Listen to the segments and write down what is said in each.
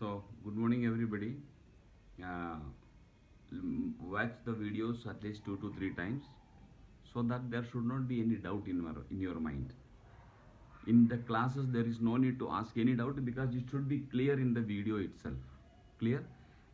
So, good morning, everybody. Uh, Watch the videos at least 2 to 3 times so that there should not be any doubt in your mind. In the classes, there is no need to ask any doubt because it should be clear in the video itself. Clear?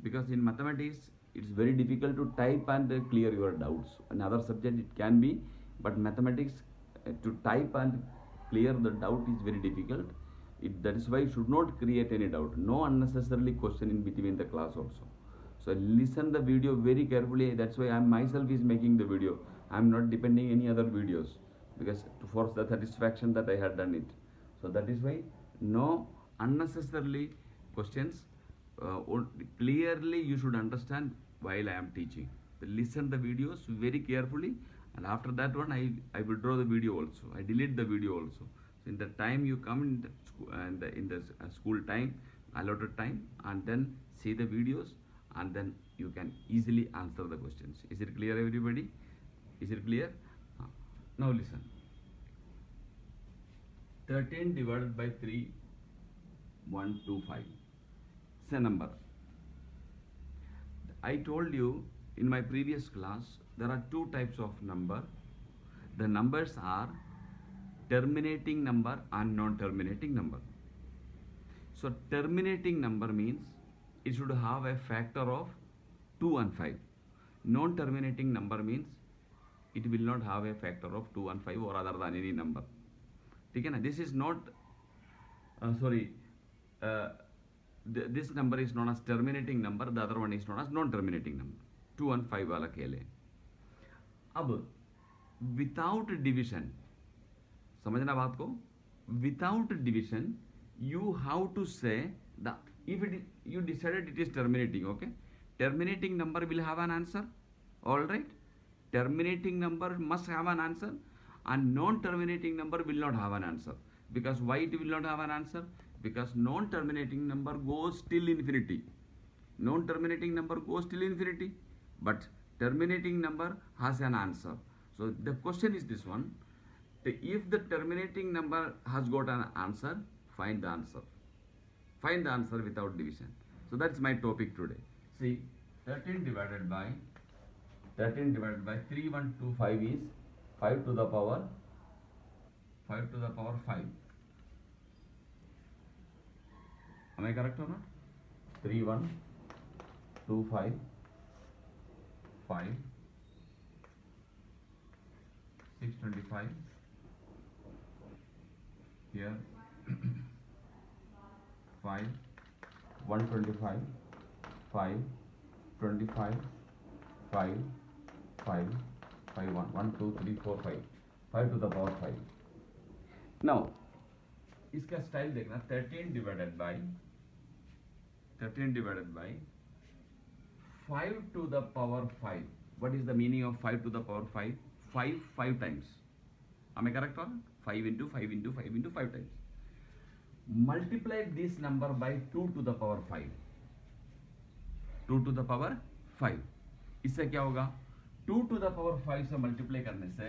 Because in mathematics, it's very difficult to type and clear your doubts. Another subject it can be, but mathematics to type and clear the doubt is very difficult. That is why you should not create any doubt. No unnecessarily question in between the class also. So listen the video very carefully. That's why I myself is making the video. I'm not depending any other videos because for the satisfaction that I had done it. So that is why no unnecessarily questions. Clearly you should understand while I am teaching. Listen the videos very carefully, and after that one I withdraw the video also. I delete the video also. So in the time you come in the school and in the school time, allotted time, and then see the videos, and then you can easily answer the questions. Is it clear, everybody? Is it clear? Now listen. 13 divided by 3, 125. It's a number. I told you in my previous class there are two types of number. The numbers are terminating number and non-terminating number. So terminating number means it should have a factor of 2 and 5. Non-terminating number means it will not have a factor of 2 and 5 or other than any number. This is not this number is known as terminating number, the other one is known as non-terminating number. 2 and 5 वाला खेल है. अब without division, समझना बात को, without division you have to say the if you decided it is terminating, okay, terminating number will have an answer, all right. Terminating number must have an answer, and non-terminating number will not have an answer. Because why it will not have an answer? Because non-terminating number goes till infinity. Non-terminating number goes till infinity, but terminating number has an answer. So the question is this one: if the terminating number has got an answer, find the answer. Find the answer without division. So that's my topic today. See, 13 divided by 3125 is 5 to the power 5. Am I correct or not? 3125 5 625 here 5 125 5 25 5 5 5 1 1 2 3 4 5 5 to the power 5. Now इसका style देखना. 13 divided by 5 to the power 5. What is the meaning of 5 to the power 5? 5 times. Am I correct or 5 into 5 into 5 into 5 times. Multiply this number by 2 to the power 5. 2 to the power 5. इससे क्या होगा? 2 to the power 5 से multiply करने से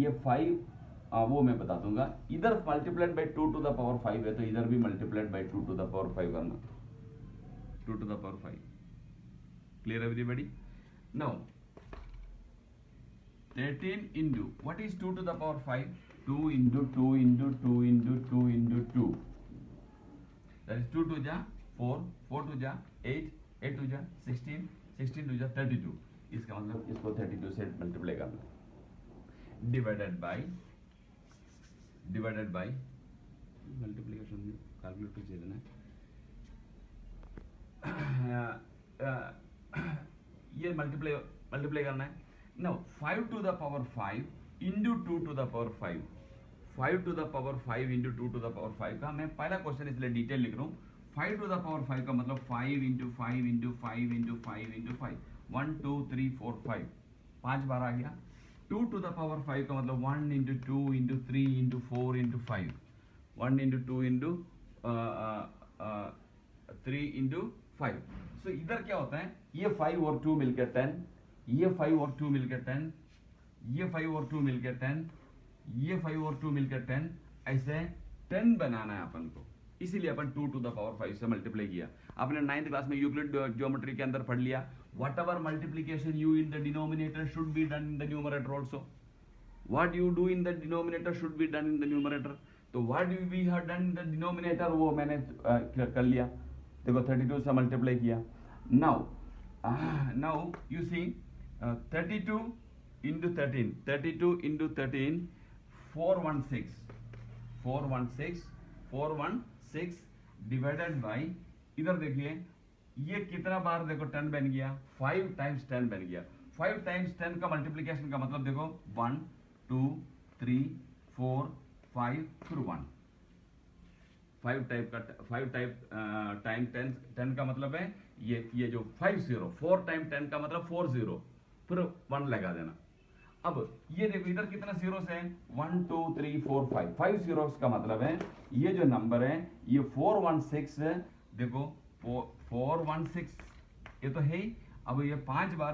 ये 5 वो मैं बता दूंगा. इधर multiplied by 2 to the power 5 है तो इधर भी multiplied by 2 to the power 5 करना. 2 to the power 5. Clear, everybody? Now 13 into what is 2 to the power 5? 2 into 2 into 2 into 2 into 2. That is 2 to ja 4, 4 to ja 8, 8 to ja 16, 16 to ja 32. इसका मतलब इसको 32 से multiply करना. Divided by multiplication में calculator से लेना है. ये मल्टीप्लाई करना है. Now 5 to the power 5 into 2 to the power 5. 5 to the power 5 into 2 to the power 5 का मैं पहला क्वेश्चन इसलिए डिटेल लिख रहा हूँ. 5 to the power 5 का मतलब 5 into 5 into 5 into 5 into 5. 1 2 3 4 5 5 बार आ गया. 2 to the power 5 का मतलब 1 into 2 into 3 into 4 into 5. 1 into 2 into 3 into 5. So इधर क्या होता है? ये 5 और 2 मिलकर 10, ये 5 और 2 मिलकर 10, ये 5 और 2 मिलकर 10, ये 5 और 2 मिलकर 10. ऐसे 10 बनाना है अपन को. इसीलिए अपन 2 to the power 5 से मल्टीप्लाई किया। आपने 9th क्लास में यूक्लिड ज्योमेट्री के अंदर पढ़ लिया, what ever multiplication you in the denominator should be done in the numerator also, what you do in the denominator should be done in the numerator। तो what we have done in the denominator वो मैंने कर लिया। देखो 32 से multiply किया। now you see 32 into 13 416 divided by, इधर देखिए ये कितना बार देखो 10 बन गया, 5 times 10 बन गया। 5 times 10 का मल्टीप्लीकेशन का मतलब देखो 1 2 3 4 5 फिर 1, 5 टाइम 10 का मतलब है ये जो 50, 4 टाइम 10 का मतलब 40, फिर 1 लगा देना। अब ये देखो इधर कितना जीरोस है, 1 2 3 4 5 जीरोस का मतलब है ये जो नंबर है ये 416 है। देखो 416 ये तो है ही। अब ये 5 बार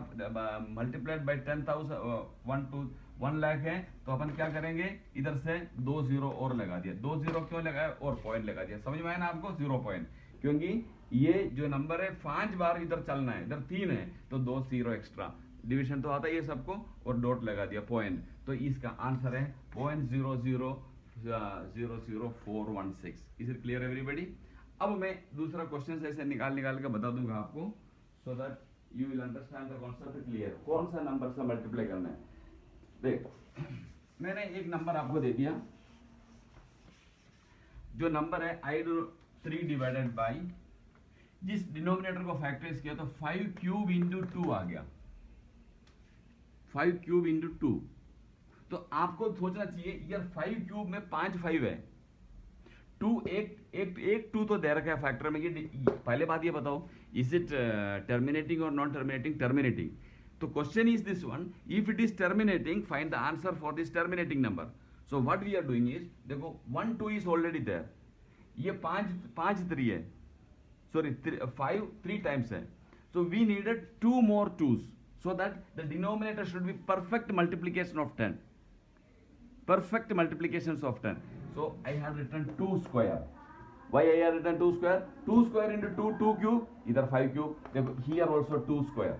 मल्टीप्लाइड बाई 10,000 1 लाख है, तो अपन क्या करेंगे, इधर से 2 जीरो और लगा दिया। 2 जीरो क्यों लगाया, और पॉइंट लगा दिया। समझ में आया ना आपको, 0 पॉइंट, क्योंकि ये जो नंबर है 5 बार इधर चलना है, इधर 3 है तो 2 जीरो एक्स्ट्रा, डिवीजन तो आता है ये सबको, और डॉट लगा दिया पॉइंट। तो इसका आंसर है 0.0000416। Is it clear everybody? अब मैं दूसरा क्वेश्चन ऐसे निकाल के बता दूंगा आपको, so that you will understand the concept clear. कौन सा नंबर से मल्टीप्लाई करना है, देख मैंने एक नंबर आपको दे दिया, जो नंबर है आई डू 3 डिवाइडेड बाई, जिस डिनोमिनेटर को फैक्टराइज किया तो 5 क्यूब इंटू 2 आ गया, 5 क्यूब इंटू 2। तो आपको सोचना चाहिए यार 5 क्यूब में 5 5 है, 2 एक 2 तो दे रखा है फैक्टर में। ये पहले बात ये बताओ, इज इट टर्मिनेटिंग और नॉन टर्मिनेटिंग? टर्मिनेटिंग। तो question is this one, if it is terminating find the answer for this terminating number. So what we are doing is, देखो 1 2 इज ऑलरेडी देयर, ये 5 3 है, सॉरी 5 3 टाइम्स है, so we needed 2 more 2s so that the denominator should be perfect multiplication of 10, perfect multiplications of 10. So I have written 2 square. Why I have written 2 square? 2 square into 2 2 cube, इधर 5 cube, देखो here also 2 square।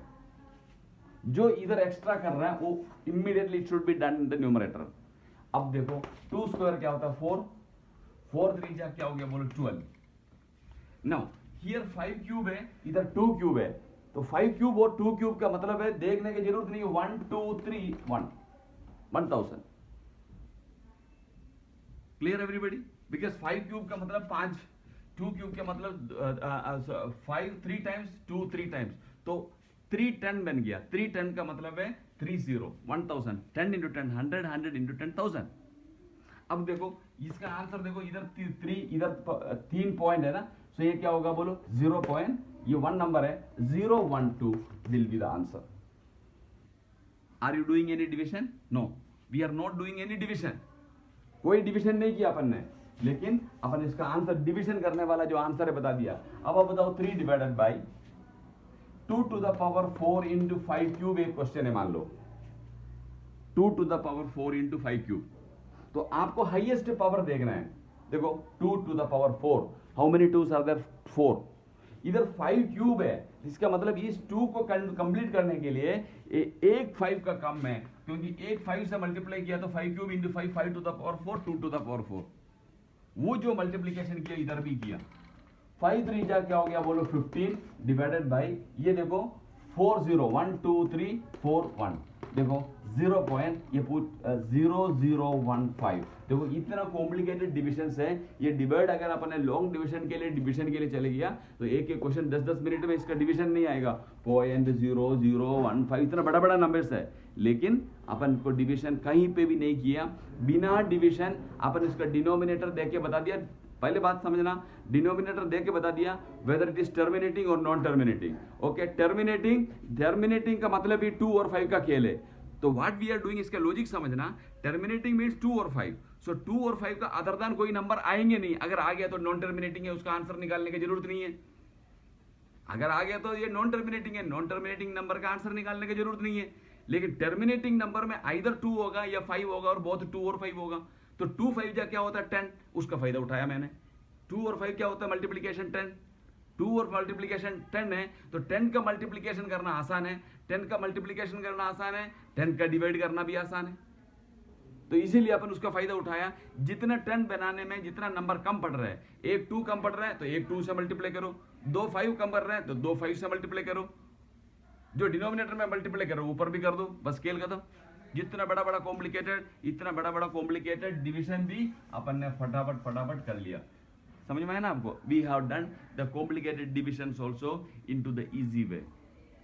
जो इधर extra कर रहा है वो immediately it should be done in the numerator। अब देखो 2 square क्या होता है 4, 4 3 जा क्या हो गया बोलो 12। Now here 5 cube है, इधर 2 cube है, तो 5 क्यूब और 2 क्यूब का मतलब है देखने की जरूरत नहीं है, 1 2 3 1 1000। Clear everybody? बिकॉज 5 क्यूब का मतलब 5, 2 क्यूब का मतलब 5 3 टाइम्स 2 3 टाइम्स, तो 3 10 बन गया। 3 10 का मतलब है 30 1000, 10 इंटू 10 100, 100 इंटू 10,000। अब देखो इसका आंसर देखो, इधर 3 इधर 3 पॉइंट है ना, तो ये क्या होगा बोलो 0 पॉइंट, ये 1 नंबर है 012 will be the answer. Are you doing any division? No, we are not doing any division. कोई डिविजन नहीं किया अपन ने, लेकिन अपन इसका आंसर डिविजन करने वाला जो आंसर है बता दिया। अब आप बताओ 3 divided by 2 to the power 4 into 5 cube, एक क्वेश्चन है मान लो 2 to the power 4 into 5 cube, तो आपको हाईएस्ट पावर देखना है। देखो 2 to the power 4, how many 2s are there? 4। इधर 5 क्यूब है, इसका मतलब इस 2 को कंप्लीट करने के लिए एक 5 का कम है, क्योंकि एक 5 से मल्टीप्लाई किया तो 5 cube into 5 5 to the power 4 2 to the power 4। वो जो मल्टीप्लीकेशन किया इधर भी किया, 5 3 जा क्या हो गया बोलो 15 डिवाइडेड बाई, ये देखो 4 0 1 2 3 4 1, देखो 0 पॉइंट, ये 0015। देखो इतना कॉम्प्लिकेटेड डिविजन है ये। डिवाइड अगर अपन लॉन्ग डिवीजन के लिए चले गया तो एक एक क्वेश्चन 10 मिनट में इसका डिवीजन नहीं आएगा। 0.0015 इतना बड़ा नंबर्स है, लेकिन अपन को डिवीजन कहीं पे भी नहीं किया। बिना डिवीजन अपन इसका डिनोमिनेटर देख के बता दिया। पहले बात समझना, डिनोमिनेटर दे के बता दिया वेदर इट इज टर्मिनेटिंग और नॉन टर्मिनेटिंग। ओके, टर्मिनेटिंग का मतलब ही 2 और 5 का खेल है। तो व्हाट वी आर डूइंग, इसका लॉजिक समझना, टर्मिनेटिंग मींस 2 और 5। सो 2 और 5 का अदर देन कोई नंबर आएंगे नहीं। अगर आ गया तो नॉन टर्मिनेटिंग है, उसका आंसर निकालने की जरूरत नहीं है। अगर आ गया तो ये नॉन टर्मिनेटिंग है, नॉन टर्मिनेटिंग नंबर का आंसर निकालने की जरूरत नहीं है। लेकिन टर्मिनेटिंग नंबर में आइदर 2 होगा या 5 होगा, और बहुत 2 और 5 होगा। तो 2 5 जा क्या होता है 10, उसका फायदा उठाया मैंने। 2 और 5 क्या होता है मल्टीप्लीकेशन 10, 2 और मल्टीप्लीकेशन 10 है, तो 10 का मल्टीप्लीकेशन करना आसान है, 10 का मल्टीप्लीकेशन करना आसान है, 10 का डिवाइड करना भी आसान है। तो इसीलिए अपन उसका फायदा उठाया। जितना 10 बनाने में जितना नंबर कम पड़ रहा है, एक 2 कम पड़ रहा है तो एक 2 से मल्टीप्लाई करो, 2 5 कम पड़ रहे हैं तो 2 5 से मल्टीप्लाई करो, जो डिनोमिनेटर में मल्टीप्लाई करो ऊपर भी कर दो, बस स्केल खत्म। जितना बड़ा बड़ा कॉम्प्लिकेटेड, इतना बड़ा बड़ा कॉम्प्लिकेटेड डिवीजन भी अपन ने फटाफट फटाफट कर लिया। समझ में है ना आपको? We have done the complicated divisions also into the easy way,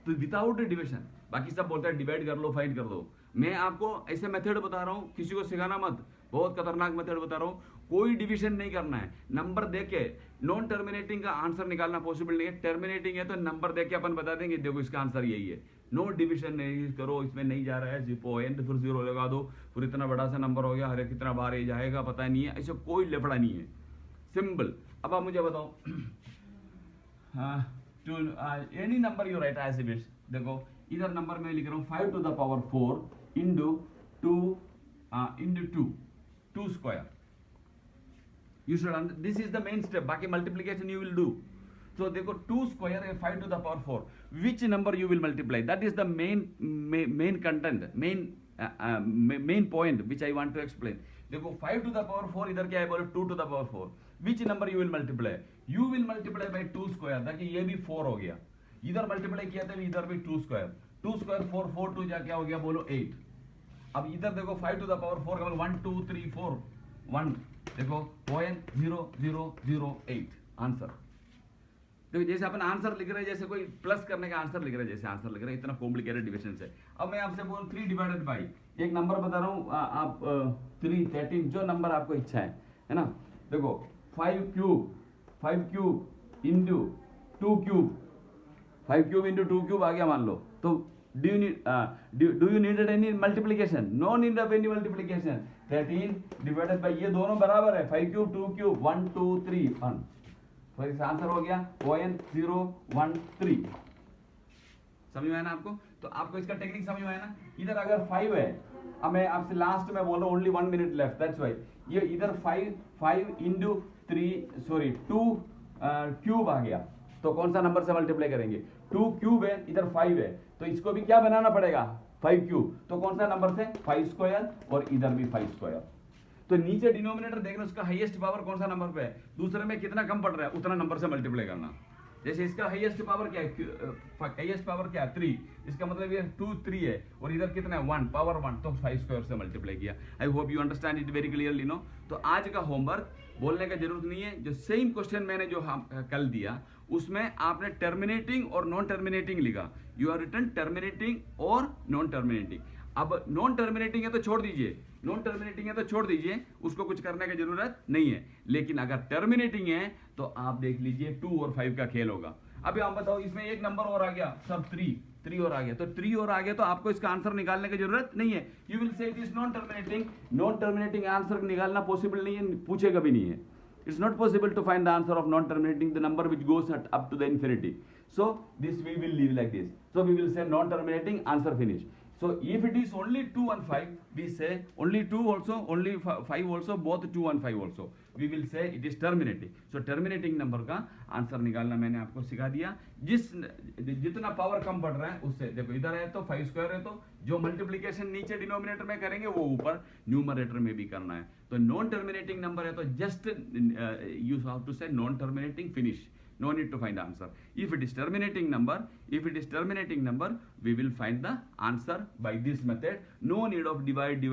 तो विदाउट डिविजन। बाकी सब बोलते हैं डिवाइड कर लो, फाइंड कर दो। मैं आपको ऐसे मेथड बता रहा हूँ, किसी को सिखाना मत, बहुत खतरनाक मेथड बता रहा हूँ। कोई डिवीजन नहीं करना है, नंबर देके नॉन टर्मिनेटिंग का आंसर निकालना पॉसिबल नहीं है। टर्मिनेटिंग है तो नंबर देके अपन बता देंगे देखो इसका आंसर यही है। नो डिवीजन नहीं करो, इसमें नहीं जा रहा है जिपो एंड फिर 0 लगा दो, फिर इतना बड़ा सा नंबर हो गया, अरे कितना बार ये जाएगा पता नहीं है, ऐसा कोई लफड़ा नहीं है, सिंपल। अब आप मुझे बताओ, any number you write as it is. देखो इधर नंबर में लिख रहा हूँ 5 to the power 4 into 2 square. You should this is the main step, बाकी multiplication you will do. So देखो 2 square है 5 to the power 4, which number you will multiply, that is the main content, main point which I want to explain. देखो 5 to the power 4 इधर क्या है बोलो 2 to the power 4, which number you will multiply, you will multiply by 2 square, ताकि ये भी 4 हो गया, इधर मल्टीप्लाई किया था इधर भी 2 स्क्वायर, 2 स्क्वायर 4, 4 2 जा क्या हो गया बोलो 8। अब इधर देखो 5 to the power 4 का 1 2 3 4 1, देखो 0.0008 आंसर। देखो जैसे अपन आंसर लिख रहे हैं, जैसे कोई प्लस करने का आंसर लिख रहे हैं, जैसे आंसर लिख रहे हैं, इतना कॉम्प्लिकेटेड डिविजन से। अब मैं आपसे बोल 3 डिवाइडेड बाई एक नंबर बता रहा हूँ, आप 3 13 जो नंबर आपको इच्छा है ना। देखो 5 cube into 2 cube, 5 cube into 2 cube आ गया मान लो, तो do you needed any multiplication? No need of any multiplication. 13 divided by ये दोनों बराबर है, 5 क्यूब 2 क्यूब 1 2 3 1, तो इसका आंसर हो गया 0.013। समझ में आया ना आपको? तो आपको इसका टेक्निक समझ में आया ना। इधर अगर 5 है, अब मैं आपसे लास्ट में बोल रहा हूँ, only 1 minute left, that's why ये इधर 5 इंटू 2 क्यूब आ गया, तो कौन सा नंबर से मल्टीप्लाई करेंगे? 2 क्यूब है, इधर 5 है, तो इसको भी क्या बनाना पड़ेगा 5 क्यूब, तो कौन सा नंबर से 5 स्क्वायर, और इधर भी 5 स्क्वायर। तो नीचे डिनोमिनेटर देखना उसका हाईएस्ट पावर कौन सा नंबर पे है, दूसरे में कितना कम पड़ रहा है उतना नंबर से मल्टीप्लाई करना। जैसे इसका हाईएस्ट पावर क्या है, हाईएस्ट पावर क्या है 3, इसका मतलब ये 2 3 है, और इधर कितना है 1 पावर 1, तो 5 स्क्वायर से मल्टीप्लाई किया। I hope you understand it very clearly no. तो आज का होमवर्क बोलने का जरूरत नहीं है, जो सेम क्वेश्चन मैंने जो कल दिया उसमें आपने टर्मिनेटिंग और नॉन टर्मिनेटिंग लिखा, यू आर रिटन टर्मिनेटिंग और नॉन टर्मिनेटिंग। अब नॉन टर्मिनेटिंग है तो छोड़ दीजिए, नॉन टर्मिनेटिंग है तो छोड़ दीजिए, उसको कुछ करने की जरूरत नहीं है। लेकिन अगर टर्मिनेटिंग है तो आप देख लीजिए 2 और 5 का खेल होगा। अभी आप बताओ, इसमें एक नंबर और आ गया, सब 3 और आ गया, तो 3 और आ गया तो आपको इसका आंसर निकालने की जरूरत नहीं है। You will say it is non terminating, non terminating answer निकालना पॉसिबल नहीं है, पूछेगा भी नहीं है। It's not possible to find the answer of non-terminating, the number which goes up to the infinity. So this we will leave like this. So we will say non-terminating, answer finish. So if it is only 2 and 5, we say only 2 also, only 5 also, both 2 and 5 also. We will say it is terminating. So terminating number का answer निकालना मैंने आपको सिखा दिया। जितना power कम बढ़ रहा है उससे, देखो इधर है तो 5 स्क्वायर है, तो जो मल्टीप्लीकेशन नीचे डिनोमिनेटर में करेंगे वो ऊपर न्यूमरेटर में भी करना है। तो नॉन टर्मिनेटिंग नंबर है तो जस्ट यू हैव टू से non terminating finish, no need to find answer. If it is terminating number, we will find the answer by this method. No need of divide.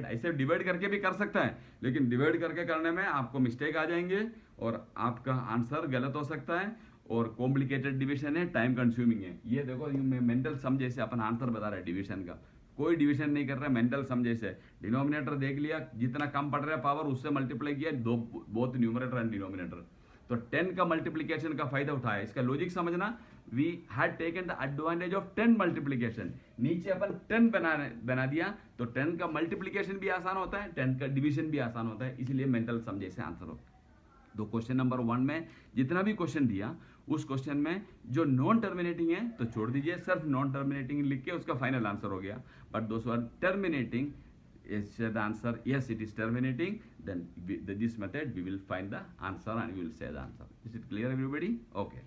ऐसे divide करके भी कर सकता है, लेकिन डिवाइड करके करने में आपको मिस्टेक आ जाएंगे और आपका आंसर गलत हो सकता है, और कॉम्प्लिकेटेड डिविजन है, टाइम कंज्यूमिंग है। ये देखो मेंटल सम जैसे अपन आंसर बता रहे हैं डिविजन का, कोई डिवीजन नहीं कर रहा है, मेंटल सम जैसे। डिनोमिनेटर देख लिया, जितना कम पड़ रहा है पावर उससे मल्टीप्लाई किया, बोथ न्यूमरेटर एंड डिनोमिनेटर। तो 10 का मल्टीप्लीकेशन का फायदा उठाया, इसका लॉजिक समझना। We had taken the advantage of 10 multiplication, नीचे अपन 10 बना दिया, तो 10 का मल्टीप्लीकेशन भी आसान होता है, 10 का डिवीजन भी आसान होता है, इसलिए मेंटल सम जैसे आंसर होता है। तो क्वेश्चन नंबर 1 में जितना भी क्वेश्चन दिया, उस क्वेश्चन में जो नॉन टर्मिनेटिंग है तो छोड़ दीजिए, सिर्फ नॉन टर्मिनेटिंग लिख के उसका फाइनल आंसर हो गया। बट दोस्तों terminating say the answer, yes, it is terminating, then this method we will find the answer and we will say the answer. Is it clear, everybody? Okay.